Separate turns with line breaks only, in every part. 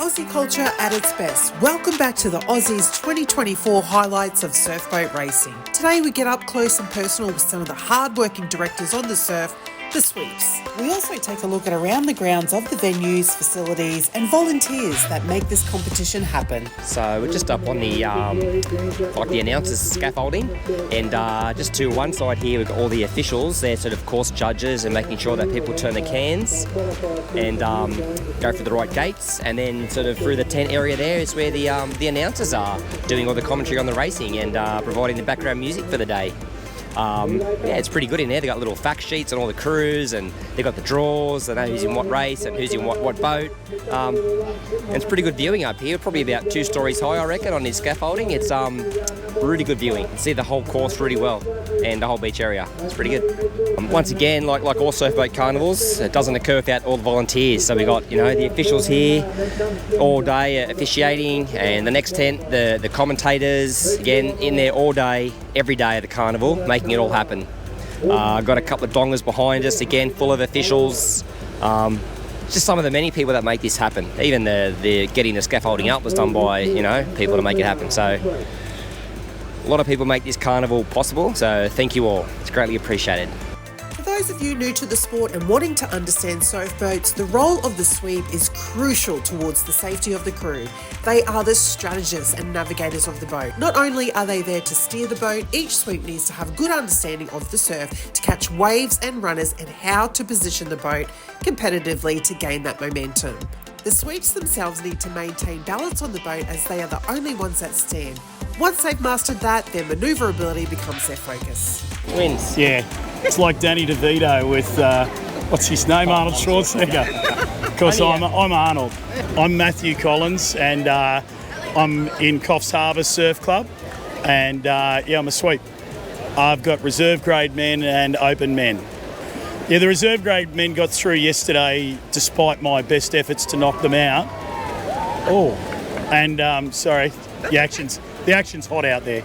Aussie culture at its best. Welcome back to the Aussies 2024 highlights of surfboat racing. Today we get up close and personal with some of the hard-working directors on the surf, the sweeps. We also take a look at around the grounds of the venues, facilities and volunteers that make this competition happen.
So we're just up on the the announcers scaffolding, and just to one side here we've got all the officials. They're sort of course judges and making sure that people turn the cans and go through the right gates, and then sort of through the tent area there is where the announcers are doing all the commentary on the racing and providing the background music for the day. It's pretty good in there. They've got little fact sheets on all the crews, and they've got the draws. They know who's in what race and who's in what boat. And it's pretty good viewing up here, probably about 2 stories high, I reckon, on this scaffolding. It's really good viewing. You can see the whole course really well and the whole beach area. It's pretty good. Once again, like all surfboat carnivals, it doesn't occur without all the volunteers. So we got the officials here all day officiating, and the next tent, the commentators, again in there all day, every day of the carnival, making it all happen. Got a couple of dongers behind us, again full of officials. Just some of the many people that make this happen. Even the getting the scaffolding up was done by people to make it happen. So a lot of people make this carnival possible. So thank you all. It's greatly appreciated.
For those of you new to the sport and wanting to understand surf boats, the role of the sweep is crucial towards the safety of the crew. They are the strategists and navigators of the boat. Not only are they there to steer the boat, each sweep needs to have a good understanding of the surf to catch waves and runners and how to position the boat competitively to gain that momentum. The sweeps themselves need to maintain balance on the boat as they are the only ones that stand. Once they've mastered that, their manoeuvrability becomes their focus.
Wins.
Yeah, it's like Danny DeVito with, what's his name, Arnold Schwarzenegger. Because I'm Arnold. I'm Matthew Collins, and I'm in Coffs Harbour Surf Club, and I'm a sweep. I've got reserve grade men and open men. Yeah, the reserve grade men got through yesterday despite my best efforts to knock them out. Oh, and sorry, the action's hot out there.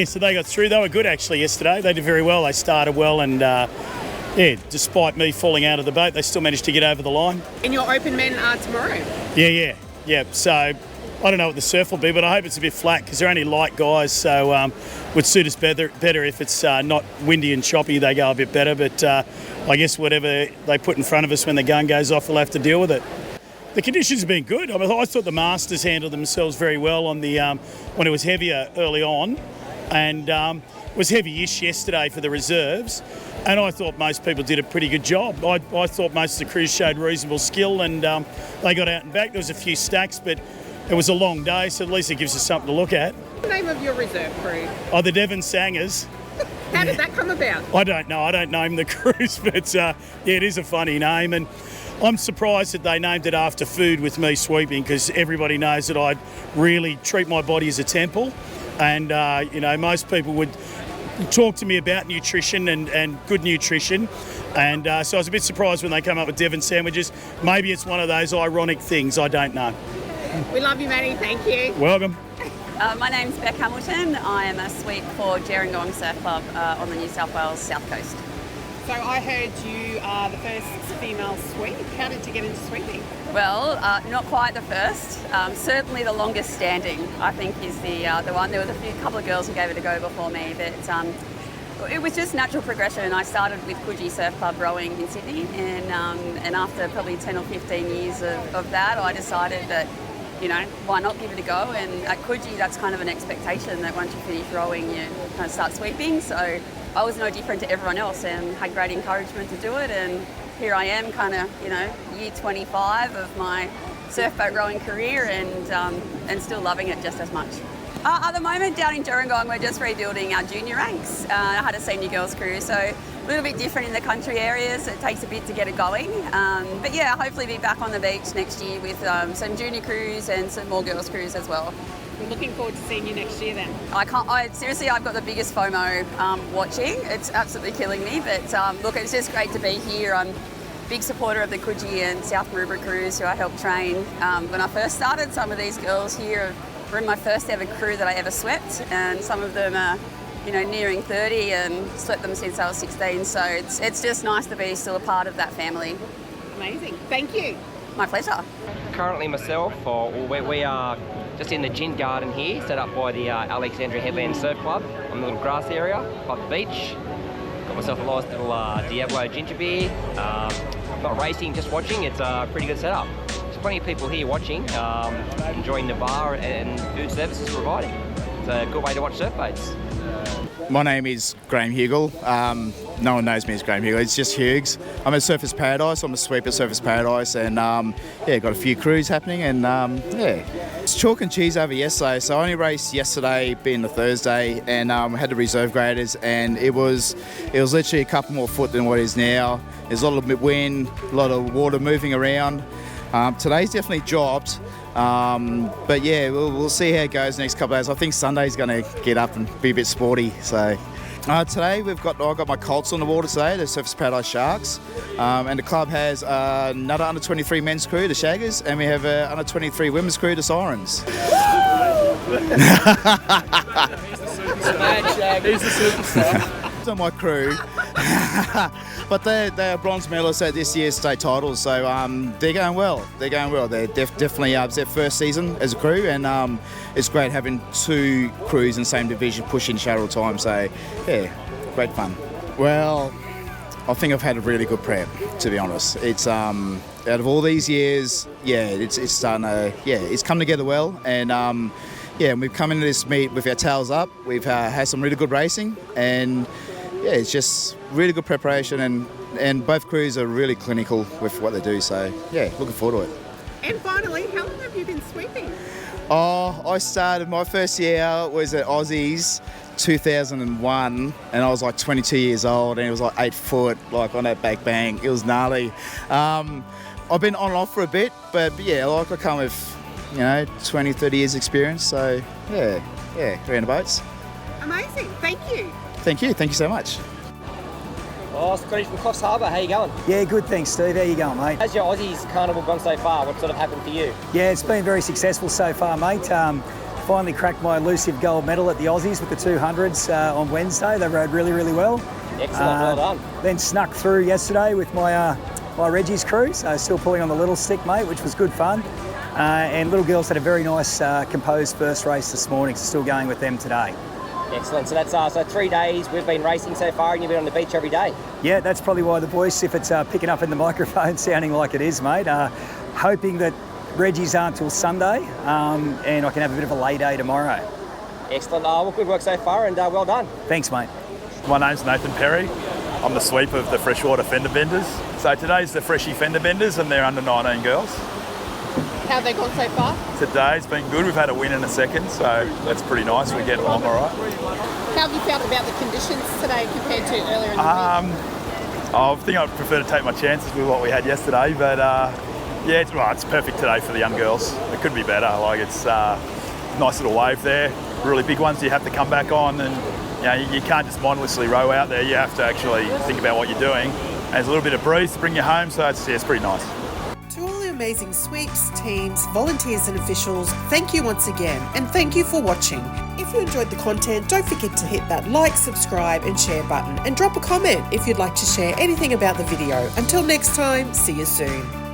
So they got through. They were good actually yesterday. They did very well. They started well, and despite me falling out of the boat, they still managed to get over the line.
And your open men are tomorrow?
Yeah. So I don't know what the surf will be, but I hope it's a bit flat because they're only light guys, so would suit us better if it's not windy and choppy. They go a bit better, but I guess whatever they put in front of us when the gun goes off, we'll have to deal with it. The conditions have been good. I thought the Masters handled themselves very well on the when it was heavier early on, and it was heavy-ish yesterday for the reserves. And I thought most people did a pretty good job. I thought most of the crews showed reasonable skill, and they got out and back. There was a few stacks, but it was a long day, so at least it gives us something to look at.
What's the name of your reserve crew?
Oh, the Devon Sangers.
How did that come about?
I don't know. I don't name the crews, but it is a funny name. And I'm surprised that they named it after food with me sweeping, because everybody knows that I really treat my body as a temple. And, most people would talk to me about nutrition and good nutrition. And so I was a bit surprised when they came up with Devon sandwiches. Maybe it's one of those ironic things. I don't know.
We love you, Maddie. Thank you.
Welcome.
My name's Beck Hamilton. I am a sweep for Gerringong Surf Club on the New South Wales South Coast.
So I heard you are the first female sweep. How did you get into sweeping?
Well, not quite the first. Certainly the longest standing, I think, is the one. There was a couple of girls who gave it a go before me, but it was just natural progression. I started with Coogee Surf Club rowing in Sydney, and after probably 10 or 15 years of that, I decided that, why not give it a go? And at Coogee, that's kind of an expectation that once you finish rowing, you kind of start sweeping. So I was no different to everyone else and had great encouragement to do it. And here I am, kind of, year 25 of my surfboat rowing career, and still loving it just as much. At the moment down in Gerringong, we're just rebuilding our junior ranks. I had a senior girls crew, so a little bit different in the country areas. It takes a bit to get it going. But yeah, hopefully be back on the beach next year with some junior crews and some more girls crews as well.
We're looking forward to seeing you next year then.
Seriously, I've got the biggest FOMO watching. It's absolutely killing me, but look, it's just great to be here. I'm a big supporter of the Coogee and South Maroubra crews who I helped train. When I first started, some of these girls here were in my first ever crew that I ever swept, and some of them are nearing 30 and swept them since I was 16. So it's just nice to be still a part of that family.
Amazing. Thank you.
My pleasure.
Currently myself, we are just in the gin garden here, set up by the Alexandria Headland Surf Club on the little grass area by the beach. Got myself a nice little Diablo ginger beer. Not racing, just watching. It's a pretty good setup. There's plenty of people here watching, enjoying the bar and food services providing. It's a good way to watch surf boats.
My name is Graham Hugel. No one knows me as Graham Hugel. It's just Hughes. I'm at Surfers Paradise. I'm a sweep at Surfers Paradise, and got a few crews happening, and it's chalk and cheese over yesterday. So I only raced yesterday, being the Thursday, and had the reserve graders, and it was literally a couple more foot than what it is now. There's a lot of wind, a lot of water moving around. Today's definitely dropped. But yeah, we'll see how it goes next couple of days. I think Sunday's going to get up and be a bit sporty. So today I got my Colts on the water today, the Surfers Paradise Sharks, and the club has another under 23 men's crew, the Shaggers, and we have an under 23 women's crew, the Sirens.
He's the superstar.
On my crew, but they are bronze medalists at this year's state titles, so they're going well. They're definitely it's their first season as a crew, and it's great having two crews in the same division pushing shuttle time. So yeah, great fun. Well, I think I've had a really good prep, to be honest. It's out of all these years, it's starting to it's come together well, and and we've come into this meet with our tails up. We've had some really good racing, and it's just really good preparation, and both crews are really clinical with what they do. So looking forward to it.
And finally, how long have you been sweeping?
I started, my first year was at Aussies 2001, and I was like 22 years old, and it was like 8 foot, like on that back bank. It was gnarly. I've been on and off for a bit, but I come with 20, 30 years experience. So around the boats.
Amazing. Thank you.
Thank you so much.
Oh, Scotty from Coffs Harbour, how you going?
Yeah, good, thanks, Steve. How you going, mate?
How's your Aussies Carnival gone so far? What sort of happened for you?
Yeah, it's been very successful so far, mate. Finally cracked my elusive gold medal at the Aussies with the 200s on Wednesday. They rode really, really well.
Excellent, well done.
Then snuck through yesterday with my Reggie's crew, so still pulling on the little stick, mate, which was good fun. And Little Girls had a very nice composed first race this morning, so still going with them today.
Excellent. So that's 3 days we've been racing so far, and you've been on the beach every day. Yeah,
that's probably why the voice, if it's picking up in the microphone, sounding like it is, mate. Hoping that Reggie's aren't till Sunday, and I can have a bit of a lay day tomorrow.
Excellent. Well, good work so far, and well done.
Thanks, mate.
My name's Nathan Perry. I'm the sweep of the freshwater fender benders. So today's the freshie fender benders, and they're under 19 girls.
How have they gone so far?
Today's been good. We've had a win in a second, so that's pretty nice. We're getting along all right.
How have you felt about the conditions today compared to earlier in the week?
I think I'd prefer to take my chances with what we had yesterday, but it's perfect today for the young girls. It couldn't be better. It's a nice little wave there. Really big ones you have to come back on, and you can't just mindlessly row out there. You have to actually think about what you're doing. And there's a little bit of breeze to bring you home, so it's pretty nice.
To all the amazing sweeps, teams, volunteers and officials, thank you once again, and thank you for watching. If you enjoyed the content, don't forget to hit that like, subscribe and share button, and drop a comment if you'd like to share anything about the video. Until next time, see you soon.